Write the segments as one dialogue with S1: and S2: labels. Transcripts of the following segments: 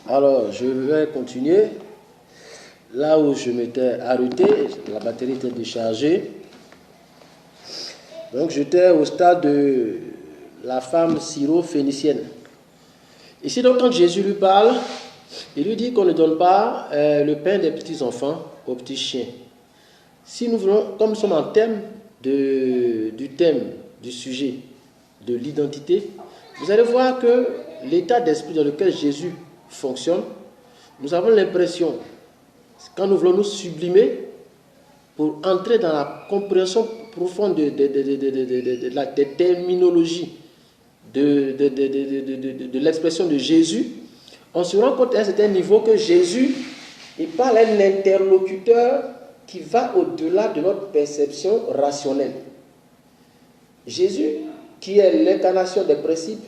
S1: Alors, je vais continuer. Là où je m'étais arrêté, la batterie était déchargée. Donc, j'étais au stade de la femme syro-phénicienne. Ici, donc, quand Jésus lui parle, il lui dit qu'on ne donne pas le pain des petits-enfants aux petits chiens. Si nous voulons, comme nous sommes en thème du sujet de l'identité, vous allez voir que l'état d'esprit dans lequel Jésus fonctionne, nous avons l'impression, quand nous voulons nous sublimer, pour entrer dans la compréhension profonde des terminologies de l'expression de Jésus, on se rend compte à un certain niveau que Jésus, il parle à un interlocuteur qui va au-delà de notre perception rationnelle. Jésus, qui est l'incarnation des principes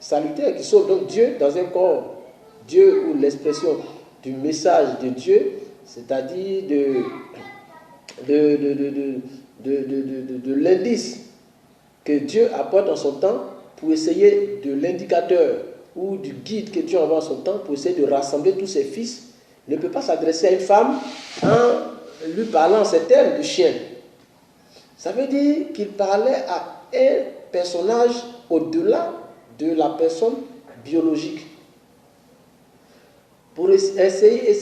S1: salutaires, qui sauve donc Dieu dans un corps, Dieu ou l'expression du message de Dieu, c'est-à-dire de l'indice que Dieu apporte en son temps pour essayer de l'indicateur ou du guide que Dieu envoie en son temps pour essayer de rassembler tous ses fils, ne peut pas s'adresser à une femme en lui parlant en ces termes de chien. Ça veut dire qu'il parlait à un personnage au-delà de la personne biologique. Pour essayer,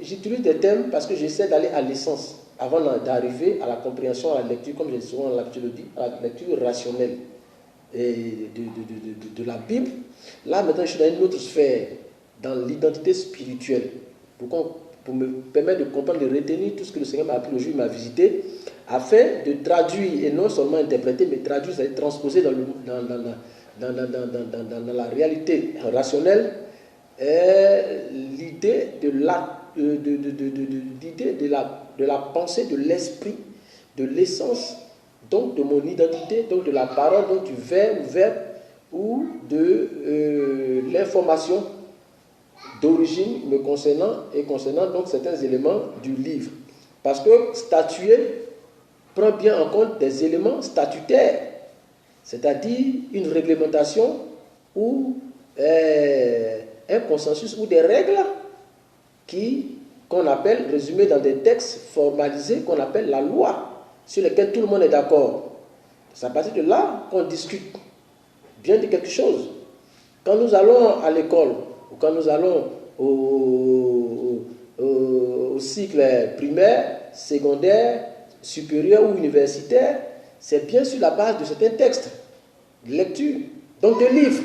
S1: j'utilise des termes parce que j'essaie d'aller à l'essence avant d'arriver à la compréhension, à la lecture, comme j'ai souvent l'habitude de dire, à la lecture rationnelle de la Bible. Là, maintenant, je suis dans une autre sphère, dans l'identité spirituelle, pour me permettre de comprendre, de retenir tout ce que le Seigneur m'a appris le jour où il m'a visité, afin de traduire, et non seulement interpréter, mais traduire, c'est-à-dire transposer dans la réalité rationnelle, l'idée de la pensée, de l'esprit, de l'essence, donc de mon identité, donc de la parole, donc du verbe ou de l'information d'origine me concernant et concernant donc certains éléments du livre. Parce que statuer prend bien en compte des éléments statutaires, c'est-à-dire une réglementation ou un consensus ou des règles qu'on appelle, résumées dans des textes formalisés, qu'on appelle la loi, sur lesquels tout le monde est d'accord. C'est à partir de là qu'on discute bien de quelque chose. Quand nous allons à l'école, ou quand nous allons au cycle primaire, secondaire, supérieur ou universitaire, c'est bien sur la base de certains textes, de lecture, donc de livres,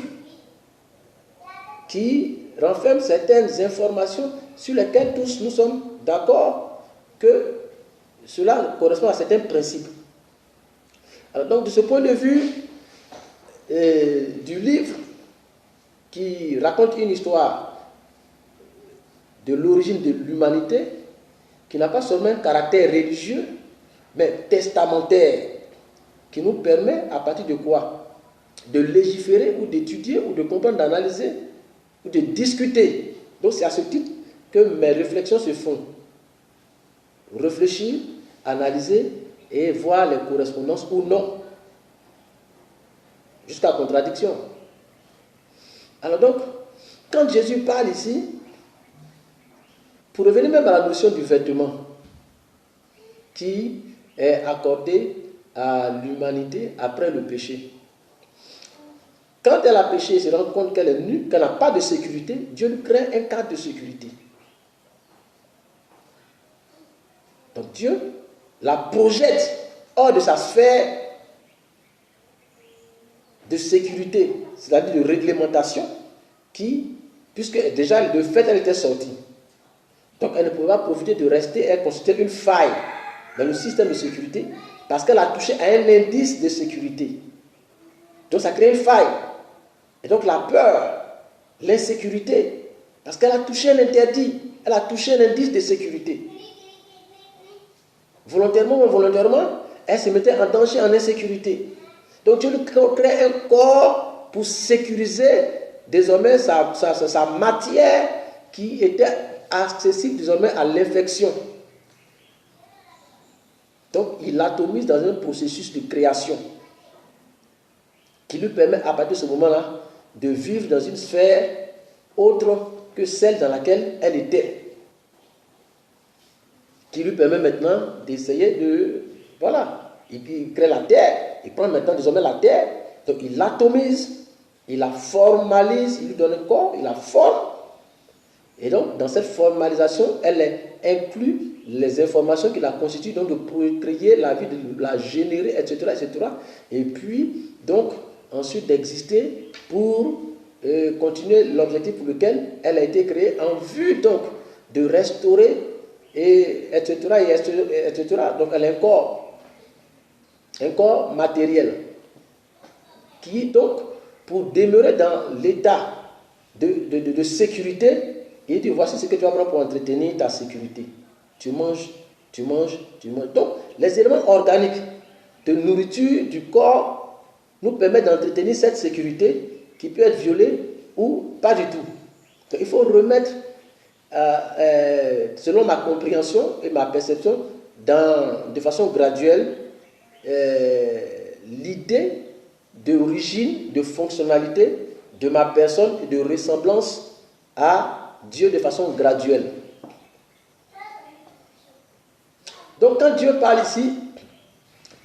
S1: qui renferment certaines informations sur lesquelles tous nous sommes d'accord que cela correspond à certains principes. Alors donc de ce point de vue du livre qui raconte une histoire de l'origine de l'humanité, qui n'a pas seulement un caractère religieux, mais testamentaire, qui nous permet à partir de quoi? De légiférer ou d'étudier ou de comprendre, d'analyser ou de discuter. Donc c'est à ce titre que mes réflexions se font. Réfléchir, analyser et voir les correspondances ou non, jusqu'à contradiction. Alors donc, quand Jésus parle ici, pour revenir même à la notion du vêtement qui est accordé à l'humanité après le péché. Quand elle a péché et se rend compte qu'elle est nue, qu'elle n'a pas de sécurité, Dieu lui crée un cadre de sécurité. Donc Dieu la projette hors de sa sphère de sécurité, c'est-à-dire de réglementation, puisque déjà de fait elle était sortie. Donc elle ne pouvait pas profiter de rester, elle constituait une faille dans le système de sécurité, parce qu'elle a touché à un indice de sécurité. Donc ça crée une faille. Et donc la peur, l'insécurité, parce qu'elle a touché un interdit, elle a touché un indice de sécurité. Volontairement ou involontairement, elle se mettait en danger, en insécurité. Donc Dieu lui crée un corps pour sécuriser désormais sa matière qui était accessible désormais à l'infection. Donc il l'atomise dans un processus de création qui lui permet à partir de ce moment-là de vivre dans une sphère autre que celle dans laquelle elle était, qui lui permet maintenant d'essayer de... Voilà, il crée la terre, il prend maintenant désormais la terre, donc il l'atomise, il la formalise, il lui donne un corps, il la forme, et donc dans cette formalisation, elle inclut les informations qui la constituent, donc de créer la vie, de la générer, etc., etc., et puis donc ensuite d'exister pour continuer l'objectif pour lequel elle a été créée, en vue donc de restaurer, et etc., etc. Donc elle a un corps matériel, qui donc, pour demeurer dans l'état de sécurité, il dit, voici ce que tu vas prendre pour entretenir ta sécurité. Tu manges, tu manges, tu manges. Donc, les éléments organiques de nourriture du corps nous permettent d'entretenir cette sécurité qui peut être violée ou pas du tout. Donc, il faut remettre, selon ma compréhension et ma perception, de façon graduelle, l'idée d'origine, de fonctionnalité de ma personne et de ressemblance à Dieu de façon graduelle. Donc quand Dieu parle ici,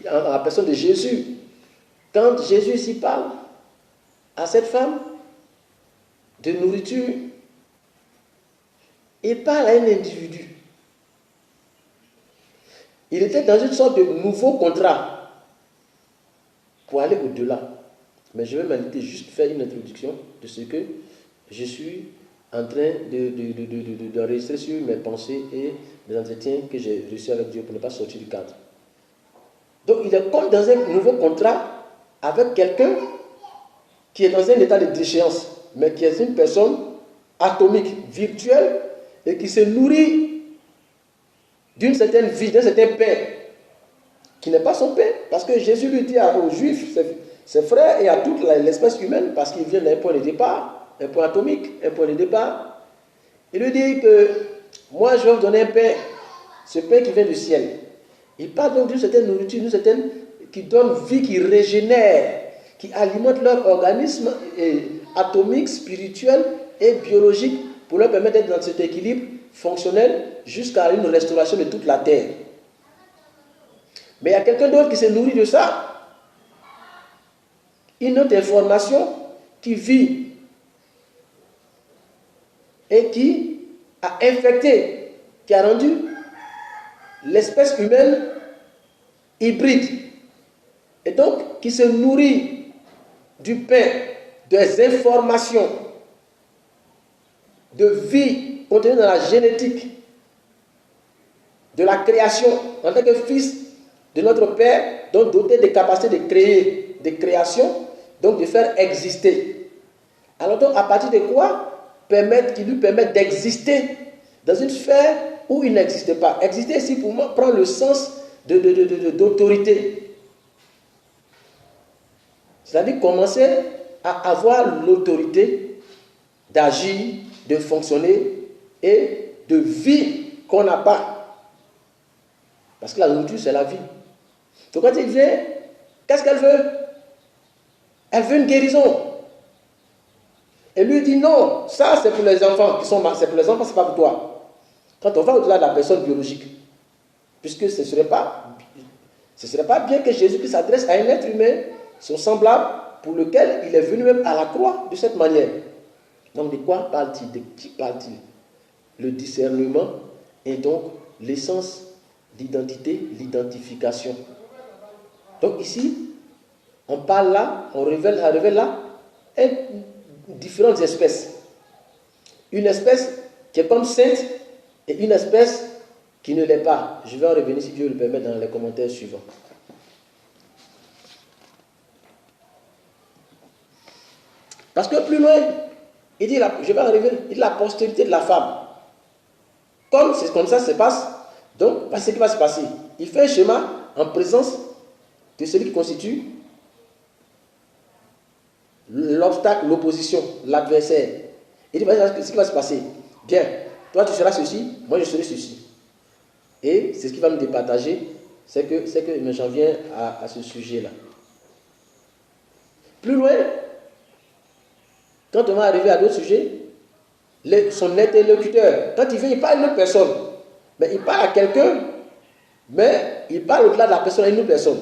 S1: en la personne de Jésus, quand Jésus ici parle à cette femme de nourriture, il parle à un individu. Il était dans une sorte de nouveau contrat pour aller au-delà. Mais je vais m'inviter juste faire une introduction de ce que je suis en train d'enregistrer sur mes pensées et les entretiens que j'ai reçus avec Dieu pour ne pas sortir du cadre. Donc il est comme dans un nouveau contrat avec quelqu'un qui est dans un état de déchéance, mais qui est une personne atomique, virtuelle, et qui se nourrit d'une certaine vie, d'un certain pain, qui n'est pas son pain, parce que Jésus lui dit aux Juifs, ses frères et à toute l'espèce humaine, parce qu'il vient d'un point de départ, un point atomique, un point de départ. Il lui dit que moi je vais vous donner un pain, ce pain qui vient du ciel. Il parle donc d'une certaine nourriture, d'une certaine qui donne vie, qui régénère, qui alimente leur organisme atomique, spirituel et biologique pour leur permettre d'être dans cet équilibre fonctionnel jusqu'à une restauration de toute la terre. Mais il y a quelqu'un d'autre qui se nourrit de ça. Une autre information qui vit et qui a infecté, qui a rendu l'espèce humaine hybride. Et donc, qui se nourrit du pain, des informations de vie contenues dans la génétique, de la création, en tant que fils de notre Père, donc doté des capacités de créer, de création, donc de faire exister. Alors donc, à partir de quoi qui lui permettent d'exister dans une sphère où il n'existe pas. Exister ici, pour moi, prend le sens d'autorité. C'est-à-dire commencer à avoir l'autorité d'agir, de fonctionner et de vie qu'on n'a pas. Parce que la nourriture, c'est la vie. Donc quand il vient, qu'est-ce qu'elle veut? Elle veut une guérison. Elle lui dit non, ça c'est pour les enfants qui sont malades, c'est pour les enfants, c'est pas pour toi. Quand on va au-delà de la personne biologique, puisque ce ne serait pas bien que Jésus s'adresse à un être humain, son semblable, pour lequel il est venu même à la croix de cette manière. Donc de quoi parle-t-il? De qui parle-t-il? Le discernement et donc l'essence d'identité, l'identification. Donc ici, on parle là, ça révèle là différentes espèces. Une espèce qui est comme sainte et une espèce qui ne l'est pas. Je vais en revenir si Dieu le permet dans les commentaires suivants. Parce que plus loin, il dit, je vais arriver, il dit la postérité de la femme. Comme c'est comme ça se passe, donc, ce qui va se passer. Il fait un schéma en présence de celui qui constitue l'obstacle, l'opposition, l'adversaire. Il dit, ce qui va se passer. Bien, toi tu seras ceci, moi je serai ceci. Et c'est ce qui va nous départager, c'est que j'en viens à ce sujet-là. Plus loin, quand on va arriver à d'autres sujets, son interlocuteur. Quand il vient, il parle à une autre personne. Mais il parle à quelqu'un, mais il parle au-delà de la personne à une autre personne.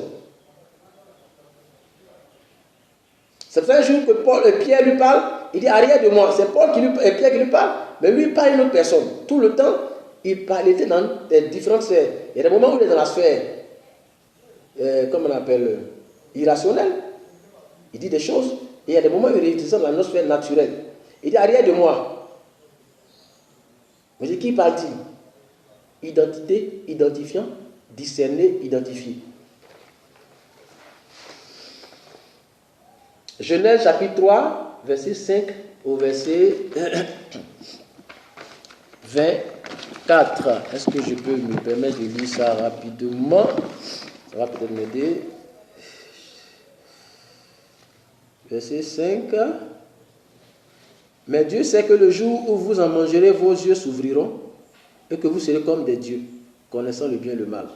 S1: C'est pour ça un jour que Pierre lui parle, il dit arrière de moi. C'est Pierre qui lui parle, mais lui il parle à une autre personne. Tout le temps, il était dans des différentes sphères. Il y a des moments où il est dans la sphère, comment on appelle, irrationnelle. Il dit des choses, et il y a des moments où il est dans la sphère naturelle. Il dit arrière de moi. Mais c'est qui parle-t-il? Identité, identifiant, discerner, identifier. Genèse chapitre 3, verset 5 au verset 24. Est-ce que je peux me permettre de lire ça rapidement? Ça va peut-être m'aider. Verset 5. Mais Dieu sait que le jour où vous en mangerez, vos yeux s'ouvriront et que vous serez comme des dieux, connaissant le bien et le mal.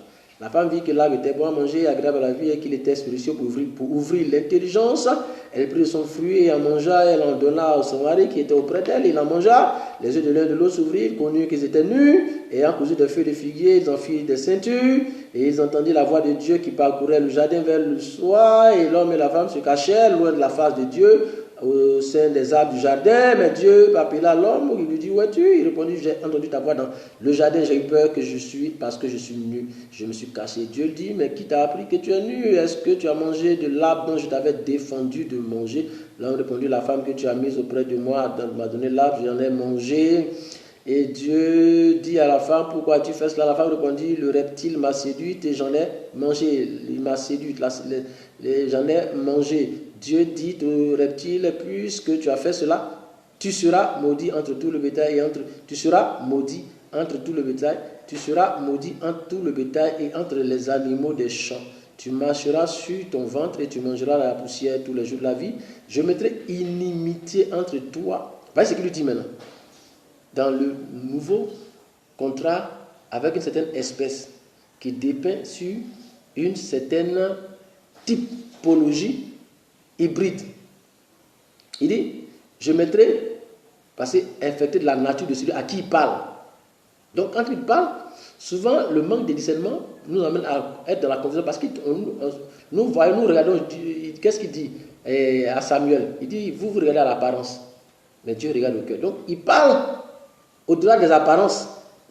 S1: La femme vit que l'arbre était bon à manger et agréable à la vie et qu'il était spécieux pour ouvrir l'intelligence. Elle prit son fruit et en mangea, elle en donna à son mari qui était auprès d'elle. Il en mangea, les yeux de l'un de l'autre s'ouvrirent, connurent qu'ils étaient nus, et ayant cousu des feuilles de figuier, ils en firent des ceintures, et ils entendirent la voix de Dieu qui parcourait le jardin vers le soir, et l'homme et la femme se cachèrent loin de la face de Dieu, au sein des arbres du jardin. Mais Dieu appela l'homme, il lui dit, où es-tu? Il répondit, j'ai entendu ta voix dans le jardin, j'ai eu peur parce que je suis nu, je me suis caché. Dieu lui dit, mais qui t'a appris que tu es nu? Est-ce que tu as mangé de l'arbre dont je t'avais défendu de manger? L'homme répondit, la femme que tu as mise auprès de moi m'a donné l'arbre, j'en ai mangé. Et Dieu dit à la femme, pourquoi tu fais cela? La femme répondit, le reptile m'a séduite et j'en ai mangé. Il m'a séduite, j'en ai mangé. Dieu dit au reptile, puisque tu as fait cela, tu seras maudit entre tout le bétail tu seras maudit entre tout le bétail, tu seras maudit entre tout le bétail et entre les animaux des champs. Tu marcheras sur ton ventre et tu mangeras la poussière tous les jours de la vie. Je mettrai inimitié entre toi. Voyez ce qu'il lui dit maintenant. Dans le nouveau contrat avec une certaine espèce qui dépeint sur une certaine typologie hybride. Il dit, je mettrai, parce que infecté de la nature de celui à qui il parle. Donc quand il parle, souvent le manque de discernement nous amène à être dans la confusion, parce que nous regardons, qu'est-ce qu'il dit à Samuel? Il dit, vous regardez à l'apparence, mais Dieu regarde le cœur. Donc il parle au-delà des apparences,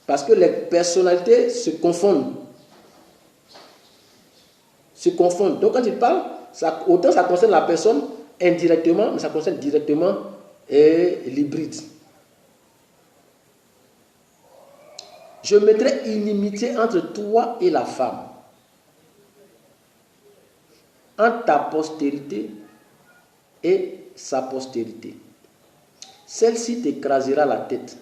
S1: parce que les personnalités se confondent. Donc quand il parle, autant ça concerne la personne indirectement, mais ça concerne directement l'hybride. Je mettrai inimitié entre toi et la femme, entre ta postérité et sa postérité. Celle-ci t'écrasera la tête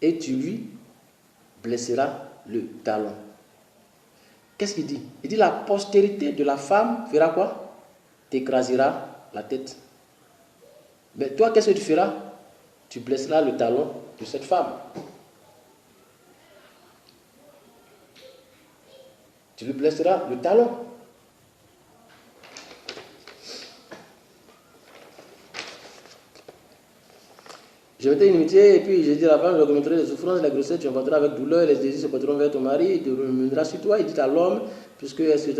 S1: et tu lui blesseras le talon. Qu'est-ce qu'il dit? Il dit la postérité de la femme fera quoi? T'écrasera la tête. Mais toi, qu'est-ce que tu feras? Tu blesseras le talon de cette femme. Tu lui blesseras le talon. Je mettrai une inimitié, et puis je dis à la femme, je commettrai les souffrances, la grossesse, tu enfanteras avec douleur, les désirs se porteront vers ton mari, il te remuera sur toi. Il dit à l'homme, puisque etc.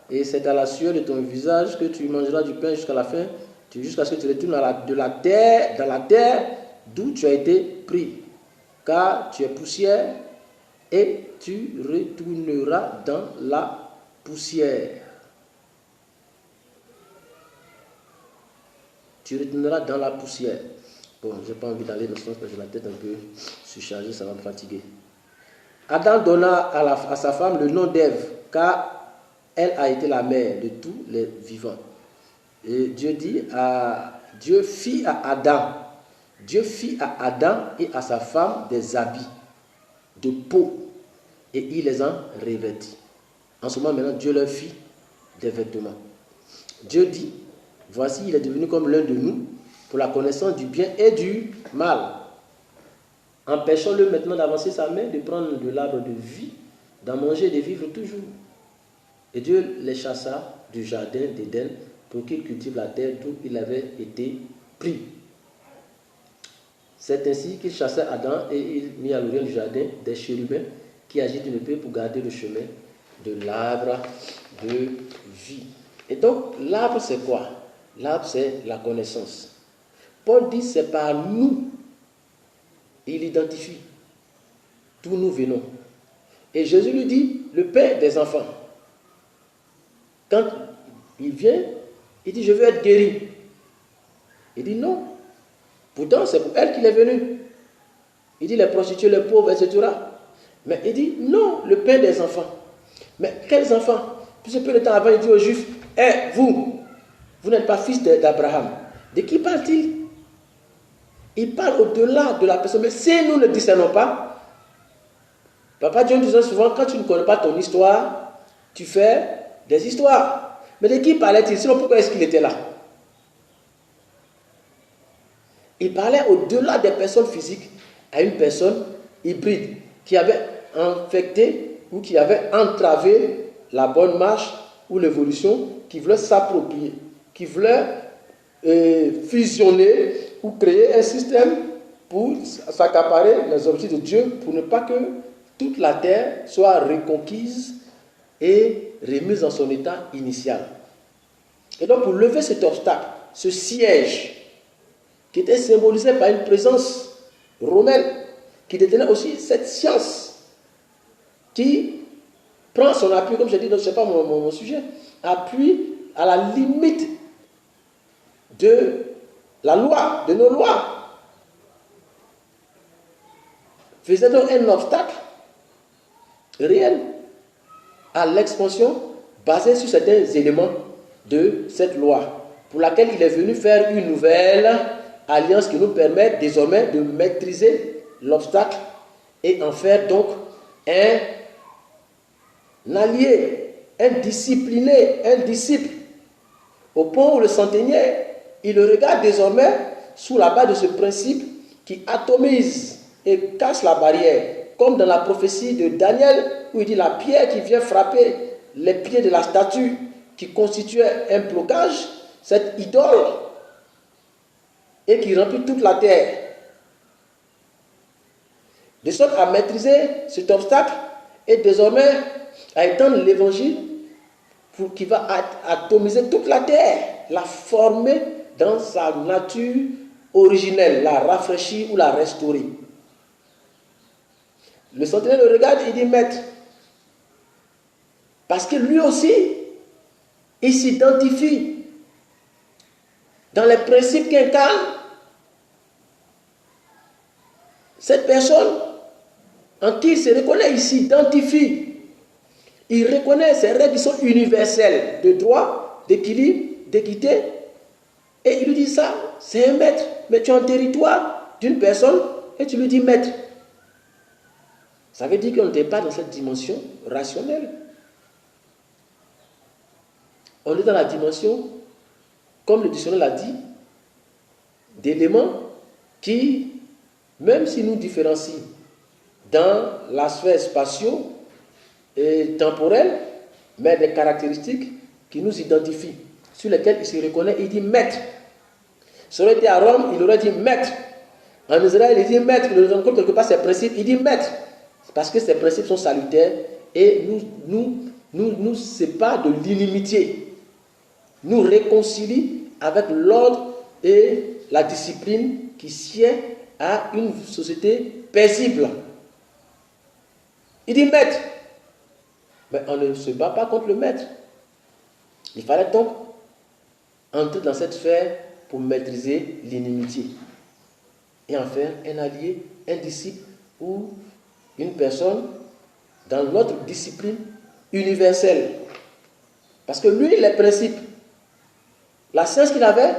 S1: Et c'est à la sueur de ton visage que tu mangeras du pain jusqu'à la fin, jusqu'à ce que tu retournes dans la terre d'où tu as été pris. Car tu es poussière et tu retourneras dans la poussière. Tu retourneras dans la poussière. Bon, je n'ai pas envie d'aller dans ce sens parce que la tête un peu surchargée, ça va me fatiguer. Adam donna à sa femme le nom d'Ève, car elle a été la mère de tous les vivants. Et Dieu fit à Adam et à sa femme des habits de peau, et il les en revêtit. En ce moment, maintenant, Dieu leur fit des vêtements. Dieu dit, voici, il est devenu comme l'un de nous, pour la connaissance du bien et du mal. Empêchons-le maintenant d'avancer sa main, de prendre de l'arbre de vie, d'en manger et de vivre toujours. Et Dieu les chassa du jardin d'Éden pour qu'ils cultivent la terre d'où il avait été pris. C'est ainsi qu'il chassait Adam et il mit à l'orient du jardin des chérubins qui agitent une épée pour garder le chemin de l'arbre de vie. Et donc, l'arbre, c'est quoi? L'arbre, c'est la connaissance. Paul dit, c'est par nous. Il identifie d'où nous venons. Et Jésus lui dit, le père des enfants. Quand il vient, il dit, je veux être guéri. Il dit, non. Pourtant, c'est pour elle qu'il est venu. Il dit, les prostituées, les pauvres, etc. Mais il dit, non, le père des enfants. Mais quels enfants? Puis peu de temps avant, il dit aux Juifs, vous n'êtes pas fils d'Abraham. De qui parle-t-il? Il parle au-delà de la personne. Mais si nous ne discernons pas, Papa John disait souvent, quand tu ne connais pas ton histoire, tu fais des histoires. Mais de qui parlait-il? Sinon, pourquoi est-ce qu'il était là? Il parlait au-delà des personnes physiques à une personne hybride qui avait infecté ou qui avait entravé la bonne marche ou l'évolution, qui voulait s'approprier, qui voulait fusionner ou créer un système pour s'accaparer les objets de Dieu, pour ne pas que toute la terre soit reconquise et remise dans son état initial. Et donc pour lever cet obstacle, ce siège, qui était symbolisé par une présence romaine, qui détenait aussi cette science, qui prend son appui, comme je dis, ce n'est pas mon sujet, appui à la limite de la loi, de nos lois, faisait donc un obstacle réel à l'expansion basée sur certains éléments de cette loi, pour laquelle il est venu faire une nouvelle alliance qui nous permet désormais de maîtriser l'obstacle et en faire donc un allié, un discipliné, un disciple, au point où le centenier, il le regarde désormais sous la base de ce principe qui atomise et casse la barrière, comme dans la prophétie de Daniel, où il dit la pierre qui vient frapper les pieds de la statue qui constituait un blocage, cette idole, et qui remplit toute la terre. De sorte à maîtriser cet obstacle et désormais à étendre l'évangile qui va atomiser toute la terre, la former dans sa nature originelle, la rafraîchir ou la restaurer. Le centenaire le regarde et dit, maître, parce que lui aussi, il s'identifie dans les principes qu'incarne cette personne en qui il se reconnaît, il s'identifie. Il reconnaît ces règles qui sont universelles de droit, d'équilibre, d'équité. Et il lui dit ça, c'est un maître. Mais tu es en territoire d'une personne et tu lui dis maître. Ça veut dire qu'on n'était pas dans cette dimension rationnelle. On est dans la dimension, comme le dictionnaire l'a dit, d'éléments qui, même si nous différencient dans la sphère spatiale et temporelle, mais des caractéristiques qui nous identifient, sur lesquelles il se reconnaît, il dit maître. Ça aurait été à Rome, il aurait dit maître. En Israël, il dit maître. Il rencontre quelque part ses principes, il dit maître. Parce que ces principes sont salutaires et nous séparent de l'inimitié. Nous réconcilient avec l'ordre et la discipline qui sied à une société paisible. Il dit maître. Mais on ne se bat pas contre le maître. Il fallait donc entrer dans cette sphère pour maîtriser l'inimitié et en faire un allié, un disciple ou une personne dans notre discipline universelle. Parce que lui, les principes, la science qu'il avait,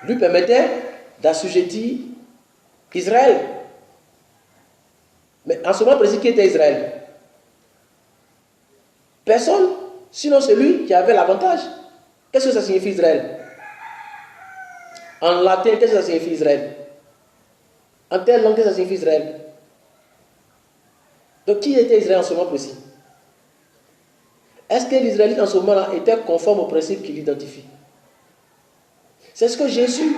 S1: lui permettait d'assujettir Israël. Mais en ce moment précis, qui était Israël? Personne, sinon celui qui avait l'avantage. Qu'est-ce que ça signifie Israël? En latin, qu'est-ce que ça signifie Israël? En telle langue, qu'est-ce que ça signifie Israël? Donc qui était Israël en ce moment précis? Est-ce que l'Israélite en ce moment-là était conforme au principe qui l'identifie? C'est ce que Jésus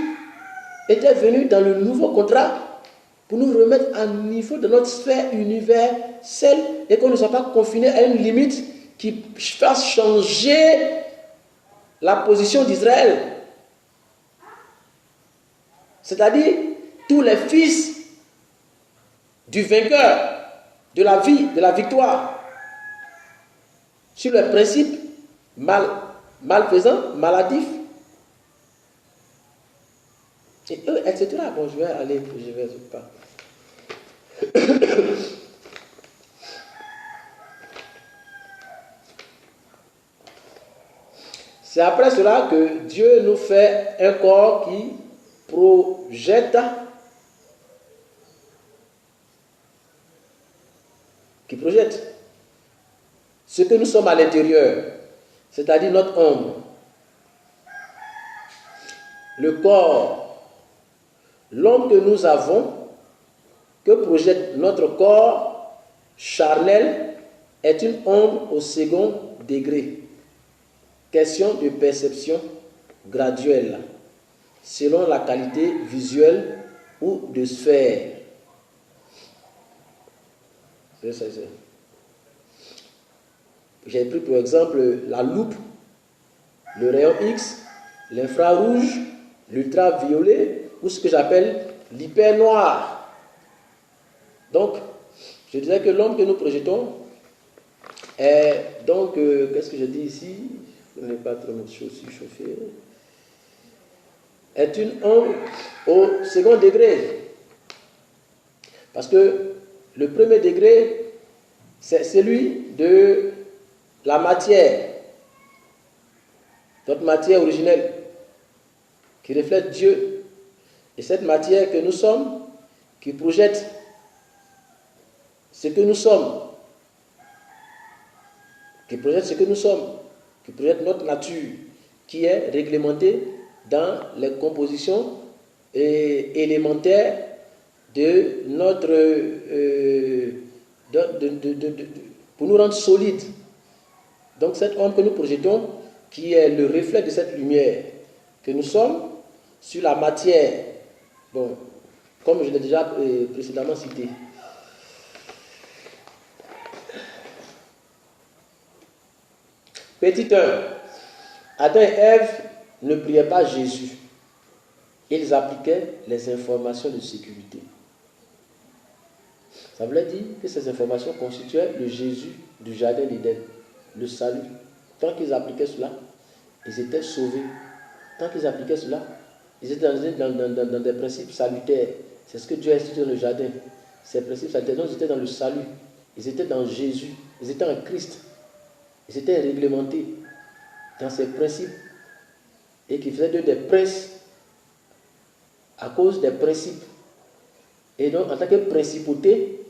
S1: était venu dans le nouveau contrat pour nous remettre à niveau de notre sphère universelle et qu'on ne soit pas confiné à une limite qui fasse changer la position d'Israël. C'est-à-dire tous les fils du vainqueur, de la vie, de la victoire, sur le principe malfaisant, maladif, et eux, etc. Bon, je vais pas. C'est après cela que Dieu nous fait un corps qui projette, ce que nous sommes à l'intérieur, c'est-à-dire notre ombre. Le corps, l'ombre que nous avons, que projette notre corps charnel, est une ombre au second degré. Question de perception graduelle, selon la qualité visuelle ou de sphère. J'ai pris pour exemple la loupe, le rayon X, l'infrarouge, l'ultraviolet ou ce que j'appelle l'hyper-noir. Donc, je disais que l'ombre que nous projetons est donc, qu'est-ce que je dis ici? Je n'ai pas trop chauffé. Est une ombre au second degré. Parce que le premier degré, c'est celui de la matière, notre matière originelle, qui reflète Dieu. Et cette matière que nous sommes, qui projette ce que nous sommes, qui projette notre nature, qui est réglementée dans les compositions élémentaires de notre pour nous rendre solides. Donc cette ombre que nous projetons, qui est le reflet de cette lumière que nous sommes sur la matière, bon, comme je l'ai déjà précédemment cité. Petit 1. Adam et Ève ne priaient pas Jésus. Ils appliquaient les informations de sécurité. Ça voulait dire que ces informations constituaient le Jésus du jardin d'Éden, le salut. Tant qu'ils appliquaient cela, ils étaient sauvés. Tant qu'ils appliquaient cela, ils étaient dans des principes salutaires. C'est ce que Dieu a institué dans le jardin. Ces principes salutaires, donc ils étaient dans le salut. Ils étaient dans Jésus. Ils étaient en Christ. Ils étaient réglementés dans ces principes et qui faisaient d'eux des princes à cause des principes. Et donc, en tant que principauté,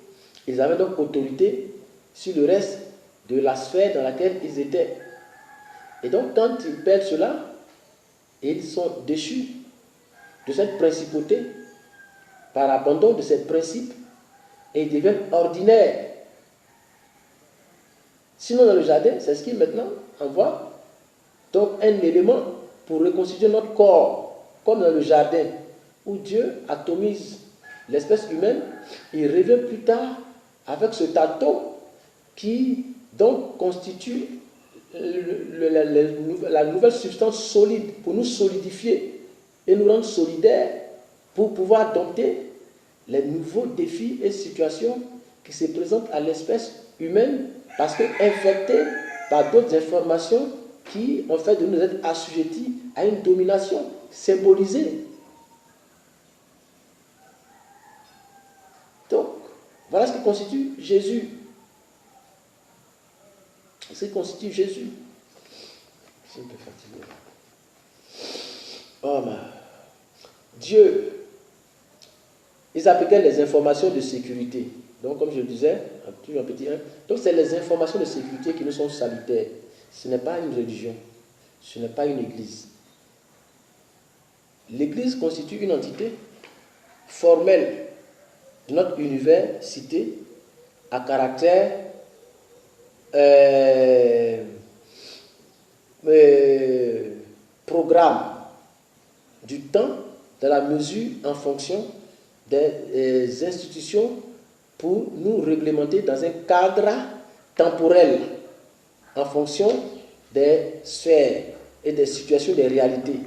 S1: ils avaient donc autorité sur le reste de la sphère dans laquelle ils étaient. Et donc, quand ils perdent cela, ils sont déchus de cette principauté par abandon de ces principes et ils deviennent ordinaires. Sinon, dans le jardin, c'est ce qui maintenant envoie donc un élément pour reconstituer notre corps, comme dans le jardin, où Dieu atomise l'espèce humaine. Il revient plus tard avec ce tâton qui donc constitue la nouvelle substance solide pour nous solidifier et nous rendre solidaires pour pouvoir dompter les nouveaux défis et situations qui se présentent à l'espèce humaine parce que infectés par d'autres informations qui ont fait de nous être assujettis à une domination symbolisée. Donc, voilà ce qui constitue Jésus. Ce qui constitue Jésus. Je suis un peu fatigué. Oh, Dieu, ils appliquaient les informations de sécurité. Donc, comme je le disais, un petit 1. Donc, c'est les informations de sécurité qui nous sont salutaires. Ce n'est pas une religion. Ce n'est pas une église. L'église constitue une entité formelle de notre université à caractère programme du temps dans la mesure en fonction des institutions pour nous réglementer dans un cadre temporel en fonction des sphères et des situations, des réalités.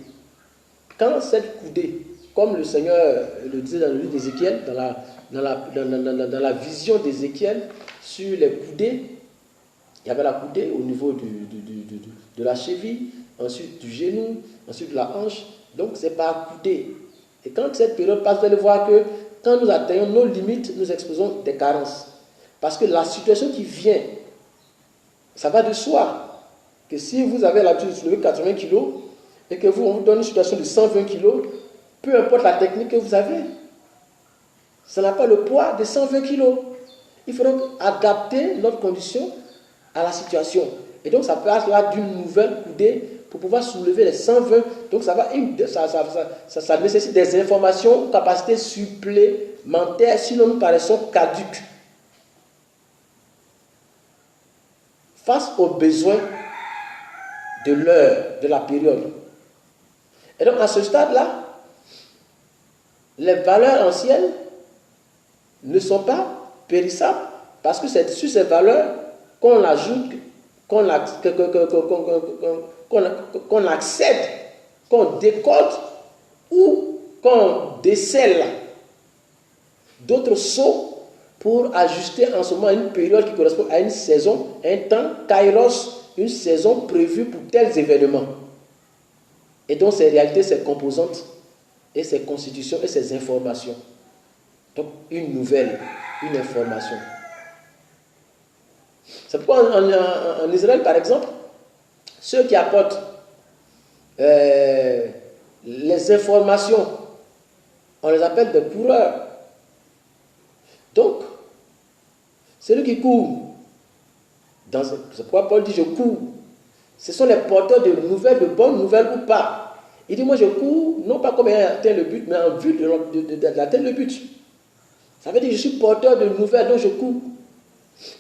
S1: Quand cette coudée, comme le Seigneur le disait dans le livre d'Ézéchiel, dans la vision d'Ézéchiel sur les coudées, il y avait la coudée au niveau de la cheville, ensuite du genou, ensuite de la hanche. Donc c'est par coudée. Et quand cette période passe, vous allez voir que quand nous atteignons nos limites, nous exposons des carences. Parce que la situation qui vient, ça va de soi. Que si vous avez l'habitude de soulever 80 kg et que on vous donne une situation de 120 kg, peu importe la technique que vous avez, ça n'a pas le poids de 120 kg. Il faut donc adapter notre condition à la situation. Et donc ça passe là d'une nouvelle coudée pour pouvoir soulever les 120. Donc ça nécessite des informations, capacités supplémentaires, sinon nous paraissons caduques. Face aux besoins de l'heure, de la période. Et donc à ce stade-là, les valeurs anciennes ne sont pas périssables parce que c'est sur ces valeurs qu'on ajoute, qu'on accède, qu'on décode ou qu'on décèle d'autres sauts pour ajuster en ce moment une période qui correspond à une saison, un temps, kairos, une saison prévue pour tels événements. Et donc ces réalités, ces composantes et ces constitutions et ces informations. Donc une nouvelle, une information. C'est pourquoi en Israël, par exemple, ceux qui apportent les informations, on les appelle des coureurs. Donc, celui qui court, c'est pourquoi Paul dit je cours. Ce sont les porteurs de nouvelles, de bonnes nouvelles ou pas. Il dit moi je cours, non pas comme ayant atteint le but, mais en vue d'atteindre le but. Ça veut dire que je suis porteur de nouvelles, donc je cours.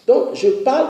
S1: Donc je parle